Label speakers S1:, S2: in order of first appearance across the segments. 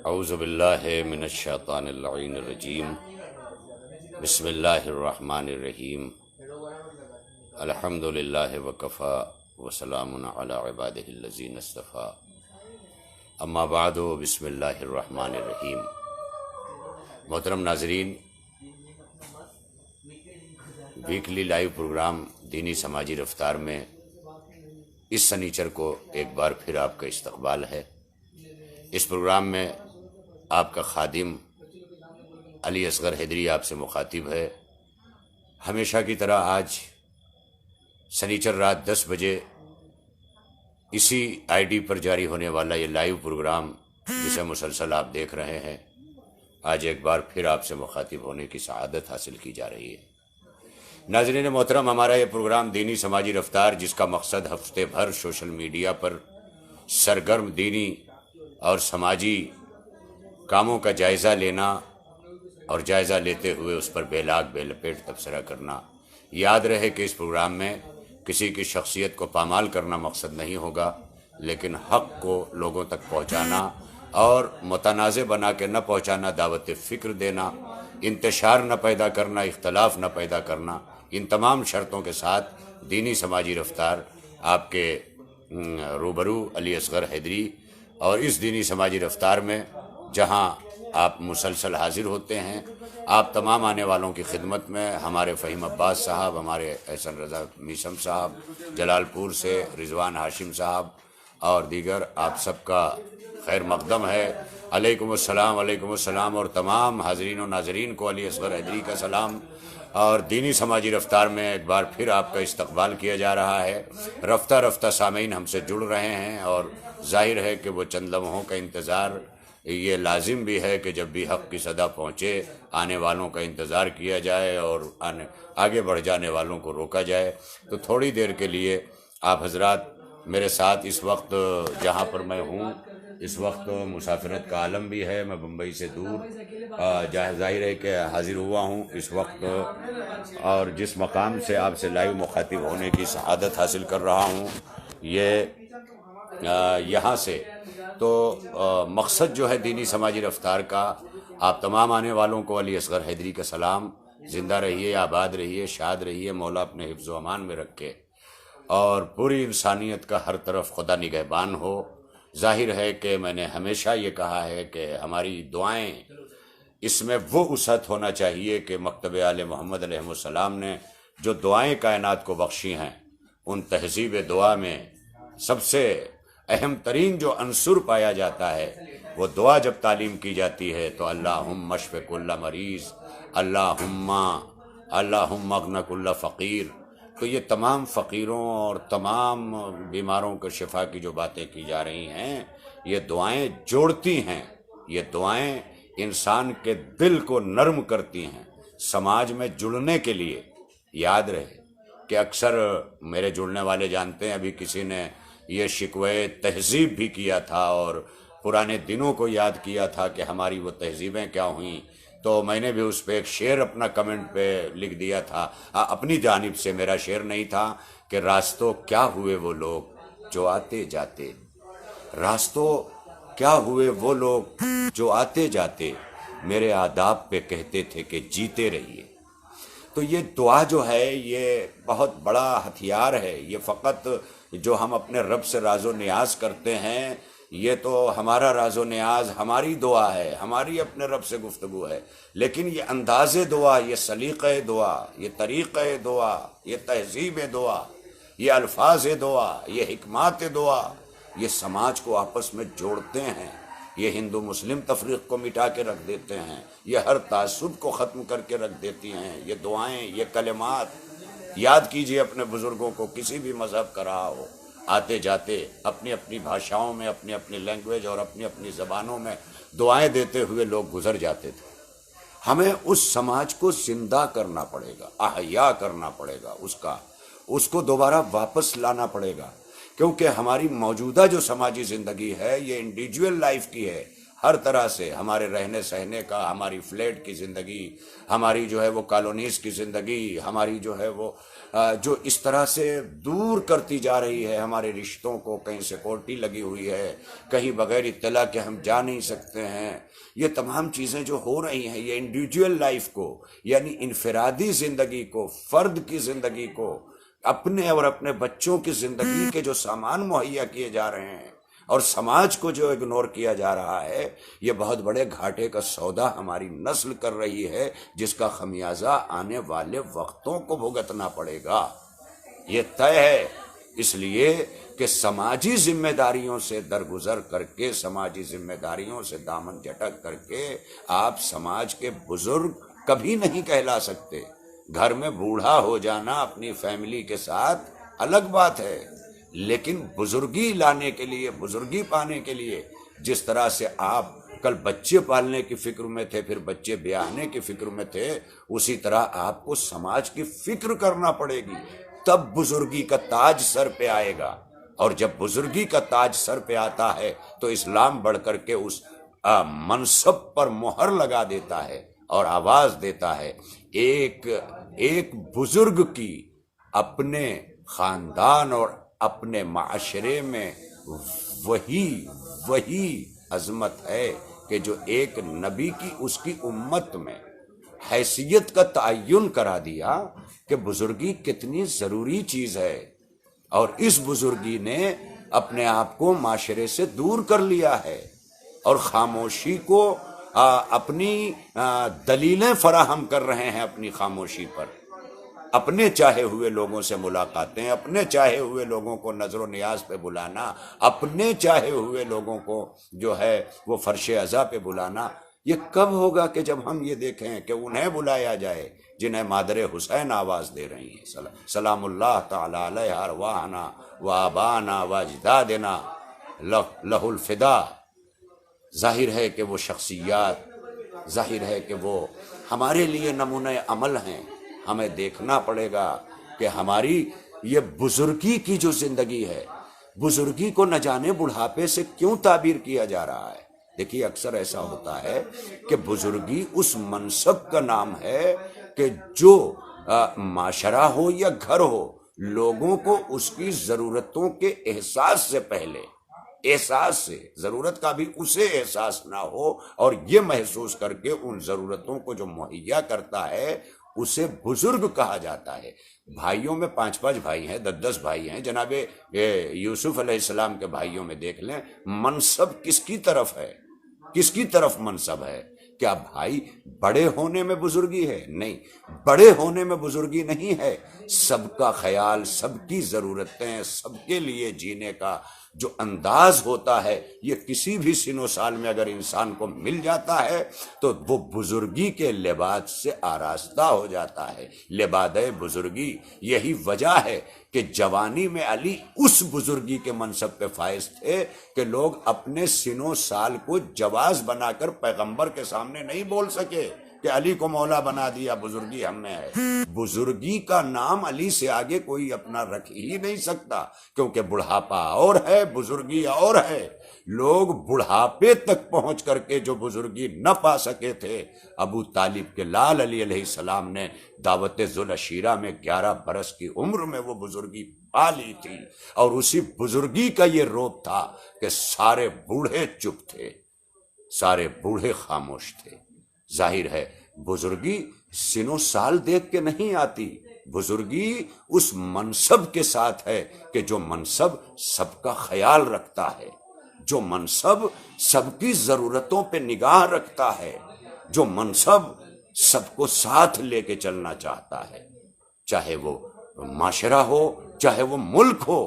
S1: اعوذ باللہ من الشیطان اللعین الرجیم بسم اللہ الرحمن الرحیم الحمد للہ وکفا وسلام علی عبادہ الذین اصطفیٰ اما بعد بسم اللہ الرحمن الرحیم۔ محترم ناظرین، ویکلی لائیو پروگرام دینی سماجی رفتار میں اس سنیچر کو ایک بار پھر آپ کا استقبال ہے۔ اس پروگرام میں آپ کا خادم علی اصغر حیدری آپ سے مخاطب ہے۔ ہمیشہ کی طرح آج سنیچر رات 10 بجے اسی آئی ڈی پر جاری ہونے والا یہ لائیو پروگرام جسے مسلسل آپ دیکھ رہے ہیں، آج ایک بار پھر آپ سے مخاطب ہونے کی سعادت حاصل کی جا رہی ہے۔ ناظرین محترم، ہمارا یہ پروگرام دینی سماجی رفتار، جس کا مقصد ہفتے بھر سوشل میڈیا پر سرگرم دینی اور سماجی کاموں کا جائزہ لینا اور جائزہ لیتے ہوئے اس پر بے لاگ بے لپیٹ تبصرہ کرنا۔ یاد رہے کہ اس پروگرام میں کسی کی شخصیت کو پامال کرنا مقصد نہیں ہوگا، لیکن حق کو لوگوں تک پہنچانا اور متنازع بنا کے نہ پہنچانا، دعوت فکر دینا، انتشار نہ پیدا کرنا، اختلاف نہ پیدا کرنا، ان تمام شرطوں کے ساتھ دینی سماجی رفتار آپ کے روبرو علی اصغر حیدری۔ اور اس دینی سماجی رفتار میں جہاں آپ مسلسل حاضر ہوتے ہیں، آپ تمام آنے والوں کی خدمت میں ہمارے فہیم عباس صاحب، ہمارے احسن رضا میثم صاحب جلال پور سے، رضوان ہاشم صاحب اور دیگر، آپ سب کا خیر مقدم ہے۔ علیکم السلام، علیکم السلام، اور تمام حاضرین و ناظرین کو علی اصغر حیدری کا سلام۔ اور دینی سماجی رفتار میں ایک بار پھر آپ کا استقبال کیا جا رہا ہے۔ رفتہ رفتہ سامعین ہم سے جڑ رہے ہیں، اور ظاہر ہے کہ وہ چند لمحوں کا انتظار یہ لازم بھی ہے کہ جب بھی حق کی صدا پہنچے، آنے والوں کا انتظار کیا جائے اور آگے بڑھ جانے والوں کو روکا جائے۔ تو تھوڑی دیر کے لیے آپ حضرات میرے ساتھ اس وقت جہاں پر میں ہوں، اس وقت مسافرت کا عالم بھی ہے، میں بمبئی سے دور ظاہر ہے کہ حاضر ہوا ہوں اس وقت، اور جس مقام سے آپ سے لائیو مخاطب ہونے کی سعادت حاصل کر رہا ہوں، یہ یہاں سے تو مقصد جو ہے دینی سماجی رفتار کا، آپ تمام آنے والوں کو علی اصغر حیدری کا سلام۔ زندہ رہیے، آباد رہیے، شاد رہیے، مولا اپنے حفظ و امان میں رکھے اور پوری انسانیت کا ہر طرف خدا نگہبان ہو۔ ظاہر ہے کہ میں نے ہمیشہ یہ کہا ہے کہ ہماری دعائیں، اس میں وہ وسعت ہونا چاہیے کہ مکتب آل محمد علیہ السلام نے جو دعائیں کائنات کو بخشی ہیں، ان تہذیب دعا میں سب سے اہم ترین جو عنصر پایا جاتا ہے، وہ دعا جب تعلیم کی جاتی ہے تو اللہم اشف کل مریض، اللہم اغن کل فقیر۔ تو یہ تمام فقیروں اور تمام بیماروں کو شفا کی جو باتیں کی جا رہی ہیں، یہ دعائیں جوڑتی ہیں، یہ دعائیں انسان کے دل کو نرم کرتی ہیں سماج میں جڑنے کے لیے۔ یاد رہے کہ اکثر میرے جڑنے والے جانتے ہیں، ابھی کسی نے یہ شکوے تہذیب بھی کیا تھا اور پرانے دنوں کو یاد کیا تھا کہ ہماری وہ تہذیبیں کیا ہوئیں، تو میں نے بھی اس پہ ایک شعر اپنا کمنٹ پہ لکھ دیا تھا، اپنی جانب سے۔ میرا شعر نہیں تھا کہ راستوں کیا ہوئے وہ لوگ جو آتے جاتے، راستوں کیا ہوئے وہ لوگ جو آتے جاتے، میرے آداب پہ کہتے تھے کہ جیتے رہیے۔ تو یہ دعا جو ہے یہ بہت بڑا ہتھیار ہے۔ یہ فقط جو ہم اپنے رب سے راز و نیاز کرتے ہیں، یہ تو ہمارا راز و نیاز، ہماری دعا ہے، ہماری اپنے رب سے گفتگو ہے، لیکن یہ انداز دعا، یہ سلیقہ دعا، یہ طریقہ دعا، یہ تہذیب دعا، یہ الفاظ دعا، یہ حکمات دعا، یہ سماج کو آپس میں جوڑتے ہیں، یہ ہندو مسلم تفریق کو مٹا کے رکھ دیتے ہیں، یہ ہر تعصب کو ختم کر کے رکھ دیتی ہیں۔ یہ دعائیں، یہ کلمات یاد کیجئے اپنے بزرگوں کو، کسی بھی مذہب کا رہا ہو، آتے جاتے اپنی اپنی بھاشاؤں میں، اپنی اپنی لینگویج اور اپنی اپنی زبانوں میں دعائیں دیتے ہوئے لوگ گزر جاتے تھے۔ ہمیں اس سماج کو زندہ کرنا پڑے گا، احیا کرنا پڑے گا، اس کو دوبارہ واپس لانا پڑے گا، کیونکہ ہماری موجودہ جو سماجی زندگی ہے یہ انڈیویجول لائف کی ہے۔ ہر طرح سے ہمارے رہنے سہنے کا، ہماری فلیٹ کی زندگی، ہماری جو ہے وہ کالونیز کی زندگی، ہماری جو ہے وہ جو اس طرح سے دور کرتی جا رہی ہے ہمارے رشتوں کو، کہیں سیکورٹی لگی ہوئی ہے، کہیں بغیر اطلاع کے ہم جا نہیں سکتے ہیں، یہ تمام چیزیں جو ہو رہی ہیں یہ انڈیویجول لائف کو، یعنی انفرادی زندگی کو، فرد کی زندگی کو، اپنے اور اپنے بچوں کی زندگی کے جو سامان مہیا کیے جا رہے ہیں اور سماج کو جو اگنور کیا جا رہا ہے، یہ بہت بڑے گھاٹے کا سودا ہماری نسل کر رہی ہے، جس کا خمیازہ آنے والے وقتوں کو بھگتنا پڑے گا، یہ طے ہے۔ اس لیے کہ سماجی ذمہ داریوں سے درگزر کر کے، سماجی ذمہ داریوں سے دامن جھٹک کر کے آپ سماج کے بزرگ کبھی نہیں کہلا سکتے۔ گھر میں بوڑھا ہو جانا اپنی فیملی کے ساتھ الگ بات ہے، لیکن بزرگی لانے کے لیے، بزرگی پانے کے لیے، جس طرح سے آپ کل بچے پالنے کی فکر میں تھے، پھر بچے بیاہنے کی فکر میں تھے، اسی طرح آپ کو سماج کی فکر کرنا پڑے گی، تب بزرگی کا تاج سر پہ آئے گا۔ اور جب بزرگی کا تاج سر پہ آتا ہے تو اسلام بڑھ کر کے اس منصب پر مہر لگا دیتا ہے اور آواز دیتا ہے، ایک بزرگ کی اپنے خاندان اور اپنے معاشرے میں وہی عظمت ہے کہ جو ایک نبی کی اس کی امت میں حیثیت کا تعین کرا دیا کہ بزرگی کتنی ضروری چیز ہے، اور اس بزرگی نے اپنے آپ کو معاشرے سے دور کر لیا ہے اور خاموشی کو اپنی دلیلیں فراہم کر رہے ہیں، اپنی خاموشی پر اپنے چاہے ہوئے لوگوں سے ملاقاتیں، اپنے چاہے ہوئے لوگوں کو نظر و نیاز پہ بلانا، اپنے چاہے ہوئے لوگوں کو جو ہے وہ فرش عزا پہ بلانا۔ یہ کب ہوگا کہ جب ہم یہ دیکھیں کہ انہیں بلایا جائے جنہیں مادر حسین آواز دے رہی ہیں، سلام اللہ تعالی علیہ ارواحنا و آبانا و اجدادنا لہ الفدا۔ ظاہر ہے کہ وہ شخصیات، ظاہر ہے کہ وہ ہمارے لیے نمونہ عمل ہیں۔ ہمیں دیکھنا پڑے گا کہ ہماری یہ بزرگی کی جو زندگی ہے، بزرگی کو نہ جانے بڑھاپے سے کیوں تعبیر کیا جا رہا ہے۔ دیکھیے اکثر ایسا ہوتا ہے کہ بزرگی اس منصب کا نام ہے کہ جو معاشرہ ہو یا گھر ہو، لوگوں کو اس کی ضرورتوں کے احساس سے پہلے، احساس سے، ضرورت کا بھی اسے احساس نہ ہو اور یہ محسوس کر کے ان ضرورتوں کو جو مہیا کرتا ہے اسے بزرگ کہا جاتا ہے۔ بھائیوں میں 5 بھائی ہیں، 10 بھائی ہیں، جناب یوسف علیہ السلام کے بھائیوں میں دیکھ لیں، منصب کس کی طرف ہے، کس کی طرف منصب ہے؟ کیا بھائی بڑے ہونے میں بزرگی ہے؟ نہیں، بڑے ہونے میں بزرگی نہیں ہے، سب کا خیال، سب کی ضرورتیں، سب کے لیے جینے کا جو انداز ہوتا ہے، یہ کسی بھی سن و سال میں اگر انسان کو مل جاتا ہے تو وہ بزرگی کے لباس سے آراستہ ہو جاتا ہے، لباد بزرگی۔ یہی وجہ ہے کہ جوانی میں علی اس بزرگی کے منصب پہ فائز تھے کہ لوگ اپنے سن و سال کو جواز بنا کر پیغمبر کے سامنے نہیں بول سکے کہ علی کو مولا بنا دیا، بزرگی ہم میں ہے۔ بزرگی کا نام علی سے آگے کوئی اپنا رکھ ہی نہیں سکتا، کیونکہ بڑھاپا اور ہے، بزرگی اور ہے۔ لوگ بڑھاپے تک پہنچ کر کے جو بزرگی نہ پا سکے تھے، ابو طالب کے لال علی علیہ السلام نے دعوت ذوالعشیرہ میں 11 برس کی عمر میں وہ بزرگی پا لی تھی، اور اسی بزرگی کا یہ روپ تھا کہ سارے بوڑھے چپ تھے، سارے بوڑھے خاموش تھے۔ ظاہر ہے بزرگی سن و سال دیکھ کے نہیں آتی، بزرگی اس منصب کے ساتھ ہے کہ جو منصب سب کا خیال رکھتا ہے، جو منصب سب کی ضرورتوں پہ نگاہ رکھتا ہے، جو منصب سب کو ساتھ لے کے چلنا چاہتا ہے، چاہے وہ معاشرہ ہو، چاہے وہ ملک ہو،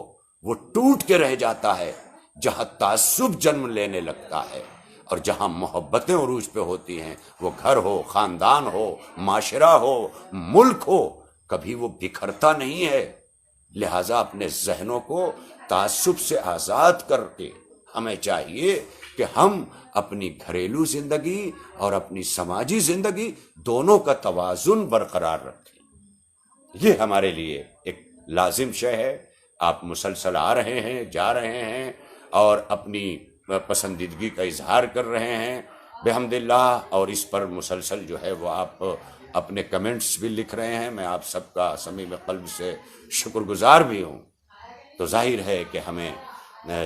S1: وہ ٹوٹ کے رہ جاتا ہے جہاں تعصب جنم لینے لگتا ہے، اور جہاں محبتیں عروج پہ ہوتی ہیں، وہ گھر ہو، خاندان ہو، معاشرہ ہو، ملک ہو، کبھی وہ بکھرتا نہیں ہے۔ لہٰذا اپنے ذہنوں کو تعصب سے آزاد کر کے ہمیں چاہیے کہ ہم اپنی گھریلو زندگی اور اپنی سماجی زندگی دونوں کا توازن برقرار رکھیں۔ یہ ہمارے لیے ایک لازم شے ہے۔ آپ مسلسل آ رہے ہیں، جا رہے ہیں، اور اپنی پسندیدگی کا اظہار کر رہے ہیں بحمد اللہ، اور اس پر مسلسل جو ہے وہ آپ اپنے کمنٹس بھی لکھ رہے ہیں. میں آپ سب کا صمیم قلب سے شکر گزار بھی ہوں. تو ظاہر ہے کہ ہمیں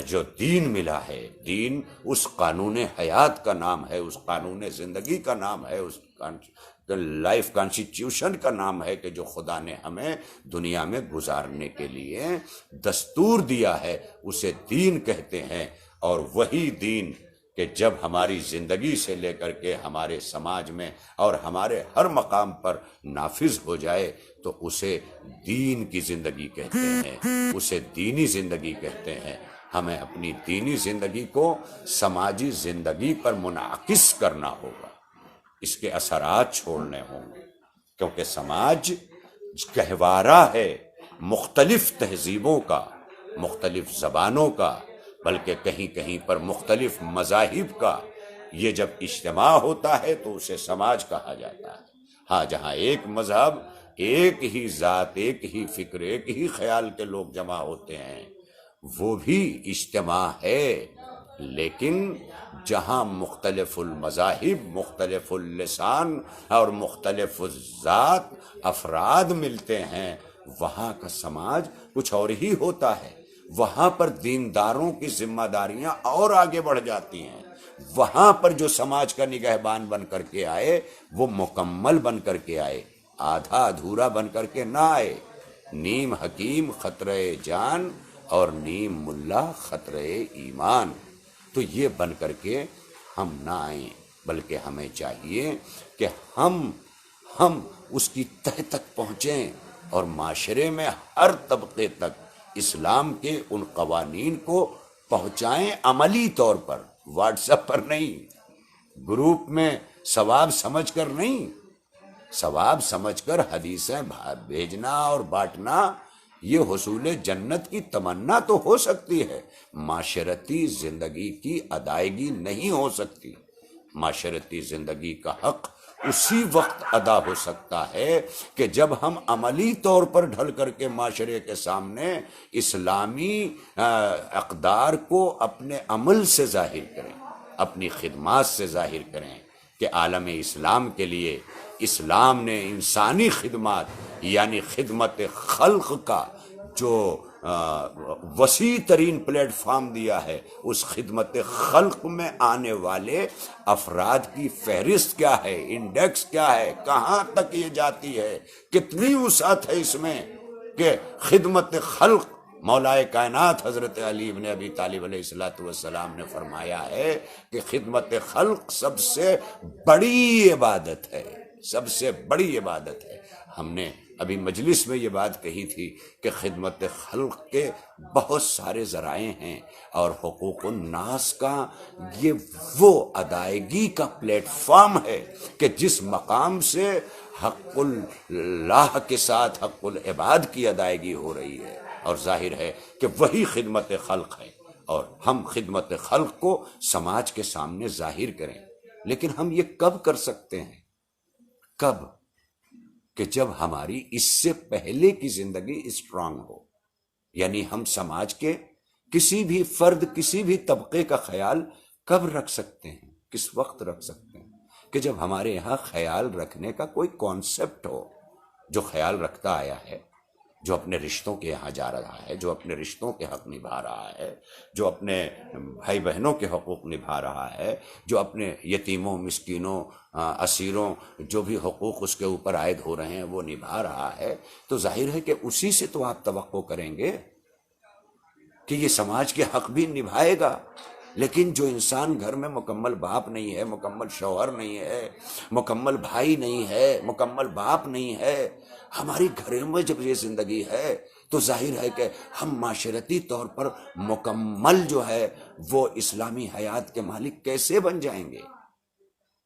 S1: جو دین ملا ہے، دین اس قانون حیات کا نام ہے، اس قانون زندگی کا نام ہے، اس لائف کانسٹیٹیوشن کا نام ہے کہ جو خدا نے ہمیں دنیا میں گزارنے کے لیے دستور دیا ہے، اسے دین کہتے ہیں. اور وہی دین کہ جب ہماری زندگی سے لے کر کے ہمارے سماج میں اور ہمارے ہر مقام پر نافذ ہو جائے تو اسے دین کی زندگی کہتے ہیں، اسے دینی زندگی کہتے ہیں. ہمیں اپنی دینی زندگی کو سماجی زندگی پر منعکس کرنا ہوگا، اس کے اثرات چھوڑنے ہوں گے، کیونکہ سماج گہوارہ ہے مختلف تہذیبوں کا، مختلف زبانوں کا، بلکہ کہیں کہیں پر مختلف مذاہب کا. یہ جب اجتماع ہوتا ہے تو اسے سماج کہا جاتا ہے. ہاں، جہاں ایک مذہب، ایک ہی ذات، ایک ہی فکر، ایک ہی خیال کے لوگ جمع ہوتے ہیں، وہ بھی اجتماع ہے. لیکن جہاں مختلف المذاہب، مختلف اللسان اور مختلف الذات افراد ملتے ہیں، وہاں کا سماج کچھ اور ہی ہوتا ہے. وہاں پر دینداروں کی ذمہ داریاں اور آگے بڑھ جاتی ہیں. وہاں پر جو سماج کا نگہبان بن کر کے آئے وہ مکمل بن کر کے آئے، آدھا ادھورا بن کر کے نہ آئے. نیم حکیم خطرہ جان اور نیم ملا خطرہ ایمان. تو یہ بن کر کے ہم نہ آئیں، بلکہ ہمیں چاہیے کہ ہم اس کی تہ تک پہنچیں اور معاشرے میں ہر طبقے تک اسلام کے ان قوانین کو پہنچائیں، عملی طور پر، واٹس ایپ پر نہیں، گروپ میں ثواب سمجھ کر نہیں. ثواب سمجھ کر حدیثیں بھیجنا اور بانٹنا یہ حصول جنت کی تمنا تو ہو سکتی ہے، معاشرتی زندگی کی ادائیگی نہیں ہو سکتی. معاشرتی زندگی کا حق اسی وقت ادا ہو سکتا ہے کہ جب ہم عملی طور پر ڈھل کر کے معاشرے کے سامنے اسلامی اقدار کو اپنے عمل سے ظاہر کریں، اپنی خدمات سے ظاہر کریں کہ عالم اسلام کے لیے اسلام نے انسانی خدمات یعنی خدمت خلق کا جو وسیع ترین پلیٹ فارم دیا ہے، اس خدمت خلق میں آنے والے افراد کی فہرست کیا ہے، انڈیکس کیا ہے، کہاں تک یہ جاتی ہے، کتنی وسعت ہے اس میں کہ خدمت خلق. مولائے کائنات حضرت علی بن ابی طالب علیہ السلام نے فرمایا ہے کہ خدمت خلق سب سے بڑی عبادت ہے، سب سے بڑی عبادت ہے. ہم نے ابھی مجلس میں یہ بات کہی تھی کہ خدمت خلق کے بہت سارے ذرائع ہیں، اور حقوق الناس کا یہ وہ ادائیگی کا پلیٹ فارم ہے کہ جس مقام سے حق اللہ کے ساتھ حق العباد کی ادائیگی ہو رہی ہے، اور ظاہر ہے کہ وہی خدمت خلق ہے. اور ہم خدمت خلق کو سماج کے سامنے ظاہر کریں. لیکن ہم یہ کب کر سکتے ہیں؟ کب؟ کہ جب ہماری اس سے پہلے کی زندگی اسٹرانگ ہو. یعنی ہم سماج کے کسی بھی فرد، کسی بھی طبقے کا خیال کب رکھ سکتے ہیں، کس وقت رکھ سکتے ہیں؟ کہ جب ہمارے یہاں خیال رکھنے کا کوئی کانسیپٹ ہو، جو خیال رکھتا آیا ہے، جو اپنے رشتوں کے یہاں جا رہا ہے، جو اپنے رشتوں کے حق نبھا رہا ہے، جو اپنے بھائی بہنوں کے حقوق نبھا رہا ہے، جو اپنے یتیموں، مسکینوں، اسیروں، جو بھی حقوق اس کے اوپر عائد ہو رہے ہیں وہ نبھا رہا ہے. تو ظاہر ہے کہ اسی سے تو آپ توقع کریں گے کہ یہ سماج کے حق بھی نبھائے گا. لیکن جو انسان گھر میں مکمل باپ نہیں ہے، مکمل شوہر نہیں ہے، مکمل بھائی نہیں ہے، مکمل باپ نہیں ہے، ہماری گھروں میں جب یہ زندگی ہے تو ظاہر ہے کہ ہم معاشرتی طور پر مکمل جو ہے وہ اسلامی حیات کے مالک کیسے بن جائیں گے؟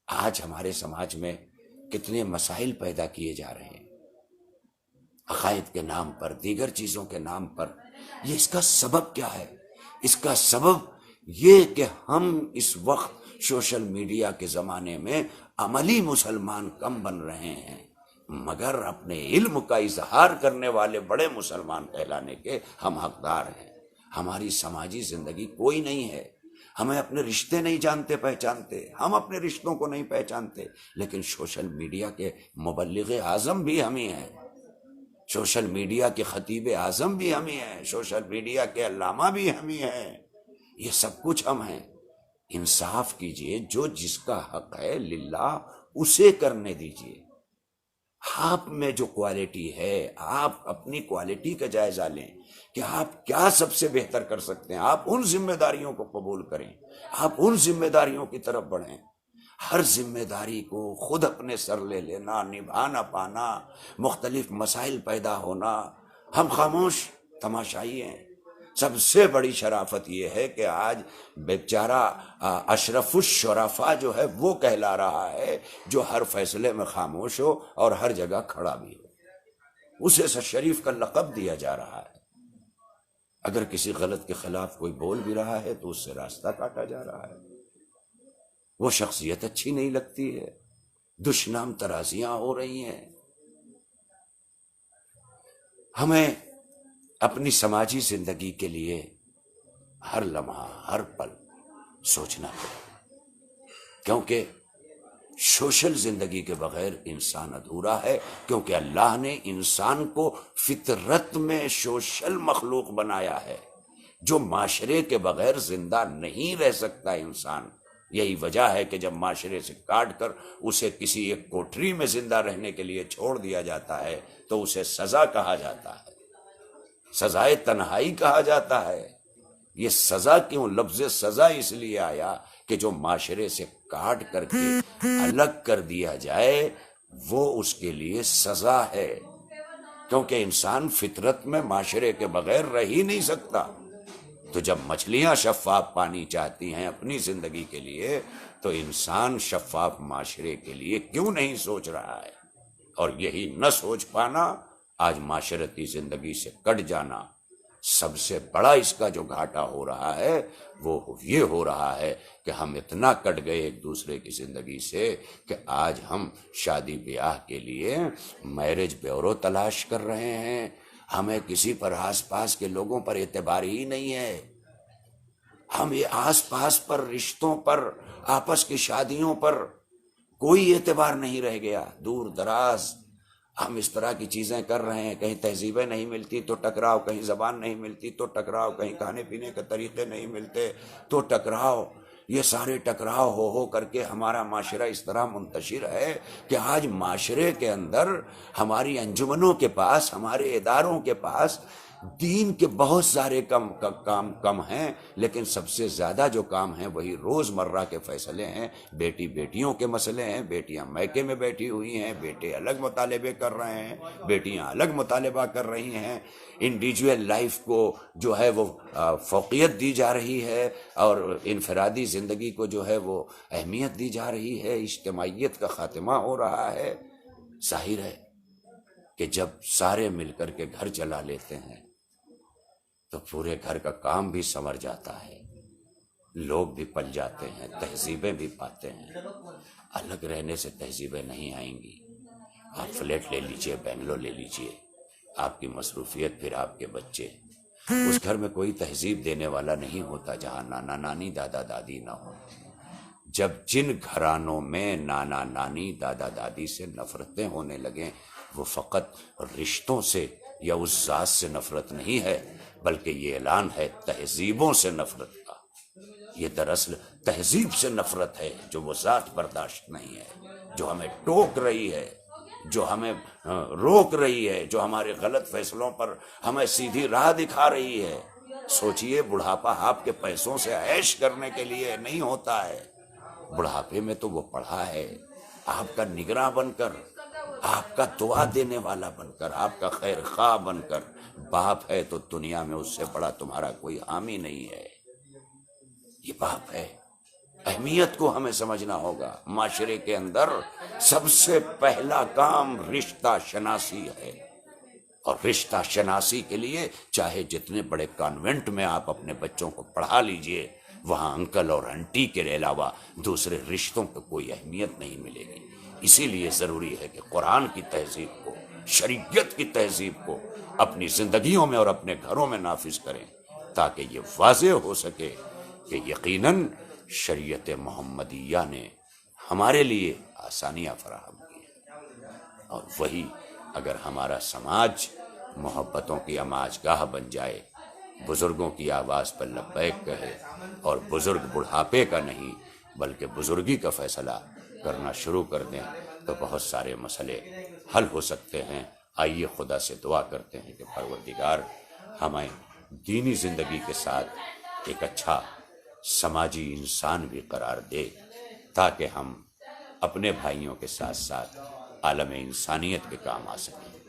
S1: آج ہمارے سماج میں کتنے مسائل پیدا کیے جا رہے ہیں، عقائد کے نام پر، دیگر چیزوں کے نام پر. یہ اس کا سبب کیا ہے؟ اس کا سبب یہ کہ ہم اس وقت سوشل میڈیا کے زمانے میں عملی مسلمان کم بن رہے ہیں، مگر اپنے علم کا اظہار کرنے والے بڑے مسلمان کہلانے کے ہم حقدار ہیں. ہماری سماجی زندگی کوئی نہیں ہے. ہمیں اپنے رشتے نہیں جانتے پہچانتے، ہم اپنے رشتوں کو نہیں پہچانتے، لیکن سوشل میڈیا کے مبلغ اعظم بھی ہم ہی ہیں، سوشل میڈیا کے خطیب اعظم بھی ہم ہی ہیں، سوشل میڈیا کے علامہ بھی ہم ہی ہیں، یہ سب کچھ ہم ہیں۔ انصاف کیجئے، جو جس کا حق ہے للہ اسے کرنے دیجئے۔ آپ میں جو کوالٹی ہے، آپ اپنی کوالٹی کا جائزہ لیں کہ آپ کیا سب سے بہتر کر سکتے ہیں، آپ ان ذمہ داریوں کو قبول کریں، آپ ان ذمہ داریوں کی طرف بڑھیں۔ ہر ذمہ داری کو خود اپنے سر لے لینا، نبھا نہ پانا، مختلف مسائل پیدا ہونا، ہم خاموش تماشائی ہیں۔ سب سے بڑی شرافت یہ ہے کہ آج بیچارہ اشرف الشرفاء جو ہے وہ کہلا رہا ہے، جو ہر فیصلے میں خاموش ہو اور ہر جگہ کھڑا بھی ہو، اسے شریف کا لقب دیا جا رہا ہے۔ اگر کسی غلط کے خلاف کوئی بول بھی رہا ہے تو اس سے راستہ کاٹا جا رہا ہے، وہ شخصیت اچھی نہیں لگتی ہے، دشنام ترازیاں ہو رہی ہیں۔ ہمیں اپنی سماجی زندگی کے لیے ہر لمحہ، ہر پل سوچنا پڑے، کیونکہ سوشل زندگی کے بغیر انسان ادھورا ہے، کیونکہ اللہ نے انسان کو فطرت میں سوشل مخلوق بنایا ہے، جو معاشرے کے بغیر زندہ نہیں رہ سکتا انسان۔ یہی وجہ ہے کہ جب معاشرے سے کاٹ کر اسے کسی ایک کوٹری میں زندہ رہنے کے لیے چھوڑ دیا جاتا ہے تو اسے سزا کہا جاتا ہے، سزائے تنہائی کہا جاتا ہے۔ یہ سزا کیوں؟ لفظ سزا اس لیے آیا کہ جو معاشرے سے کاٹ کر کے الگ کر دیا جائے وہ اس کے لیے سزا ہے، کیونکہ انسان فطرت میں معاشرے کے بغیر رہ ہی نہیں سکتا۔ تو جب مچھلیاں شفاف پانی چاہتی ہیں اپنی زندگی کے لیے، تو انسان شفاف معاشرے کے لیے کیوں نہیں سوچ رہا ہے؟ اور یہی نہ سوچ پانا، آج معاشرتی زندگی سے کٹ جانا، سب سے بڑا اس کا جو گھاٹا ہو رہا ہے وہ یہ ہو رہا ہے کہ ہم اتنا کٹ گئے ایک دوسرے کی زندگی سے کہ آج ہم شادی بیاہ کے لیے میرج بیورو تلاش کر رہے ہیں۔ ہمیں کسی پر آس پاس کے لوگوں پر اعتبار ہی نہیں ہے، ہم یہ آس پاس پر، رشتوں پر، آپس کی شادیوں پر کوئی اعتبار نہیں رہ گیا۔ دور دراز ہم اس طرح کی چیزیں کر رہے ہیں، کہیں تہذیبیں نہیں ملتی تو ٹکراؤ، کہیں زبان نہیں ملتی تو ٹکراؤ، کہیں کھانے پینے کے طریقے نہیں ملتے تو ٹکراؤ۔ یہ سارے ٹکراؤ ہو کر کے ہمارا معاشرہ اس طرح منتشر ہے کہ آج معاشرے کے اندر ہماری انجمنوں کے پاس، ہمارے اداروں کے پاس دین کے بہت سارے کام ہیں، لیکن سب سے زیادہ جو کام ہیں وہی روز مرہ کے فیصلے ہیں۔ بیٹی بیٹیوں کے مسئلے ہیں، بیٹیاں میکے میں بیٹھی ہوئی ہیں، بیٹے الگ مطالبے کر رہے ہیں، بیٹیاں الگ مطالبہ کر رہی ہیں، انڈیویجول لائف کو جو ہے وہ فوقیت دی جا رہی ہے اور انفرادی زندگی کو جو ہے وہ اہمیت دی جا رہی ہے، اجتماعیت کا خاتمہ ہو رہا ہے۔ ظاہر ہے کہ جب سارے مل کر کے گھر چلا لیتے ہیں تو پورے گھر کا کام بھی سنور جاتا ہے، لوگ بھی پل جاتے ہیں، تہذیبیں بھی پاتے ہیں۔ الگ رہنے سے تہذیبیں نہیں آئیں گی۔ آپ فلیٹ لے لیجئے، بنگلو لے لیجئے، آپ کی مصروفیت، پھر آپ کے بچے، اس گھر میں کوئی تہذیب دینے والا نہیں ہوتا جہاں نانا نانی دادا دادی نہ ہو۔ جب جن گھرانوں میں نانا نانی دادا دادی سے نفرتیں ہونے لگیں، وہ فقط رشتوں سے یا اس ذات سے نفرت نہیں ہے، بلکہ یہ اعلان ہے تہذیبوں سے نفرت کا۔ یہ دراصل تہذیب سے نفرت ہے، جو وہ ذات برداشت نہیں ہے، جو ہمیں ٹوک رہی ہے، جو ہمیں روک رہی ہے، جو ہمارے غلط فیصلوں پر ہمیں سیدھی راہ دکھا رہی ہے۔ سوچئے، بڑھاپا آپ کے پیسوں سے عیش کرنے کے لیے نہیں ہوتا ہے، بڑھاپے میں تو وہ پڑھا ہے آپ کا نگراں بن کر، آپ کا دعا دینے والا بن کر، آپ کا خیر خواہ بن کر۔ باپ ہے تو دنیا میں اس سے بڑا تمہارا کوئی حامی نہیں ہے، یہ باپ ہے۔ اہمیت کو ہمیں سمجھنا ہوگا۔ معاشرے کے اندر سب سے پہلا کام رشتہ شناسی ہے، اور رشتہ شناسی کے لیے چاہے جتنے بڑے کانوینٹ میں آپ اپنے بچوں کو پڑھا لیجئے، وہاں انکل اور انٹی کے علاوہ دوسرے رشتوں کو کوئی اہمیت نہیں ملے گی۔ اسی لیے ضروری ہے کہ قرآن کی تہذیب کو، شریعت کی تہذیب کو اپنی زندگیوں میں اور اپنے گھروں میں نافذ کریں، تاکہ یہ واضح ہو سکے کہ یقیناً شریعت محمدیہ نے ہمارے لیے آسانیاں فراہم کی ہیں، اور وہی اگر ہمارا سماج محبتوں کی آماج گاہ بن جائے، بزرگوں کی آواز پر لبیک کہے اور بزرگ بڑھاپے کا نہیں بلکہ بزرگی کا فیصلہ کرنا شروع کر دیں، تو بہت سارے مسئلے حل ہو سکتے ہیں۔ آئیے خدا سے دعا کرتے ہیں کہ پروردگار ہمیں دینی زندگی کے ساتھ ایک اچھا سماجی انسان بھی قرار دے، تاکہ ہم اپنے بھائیوں کے ساتھ ساتھ عالم انسانیت کے کام آ سکیں۔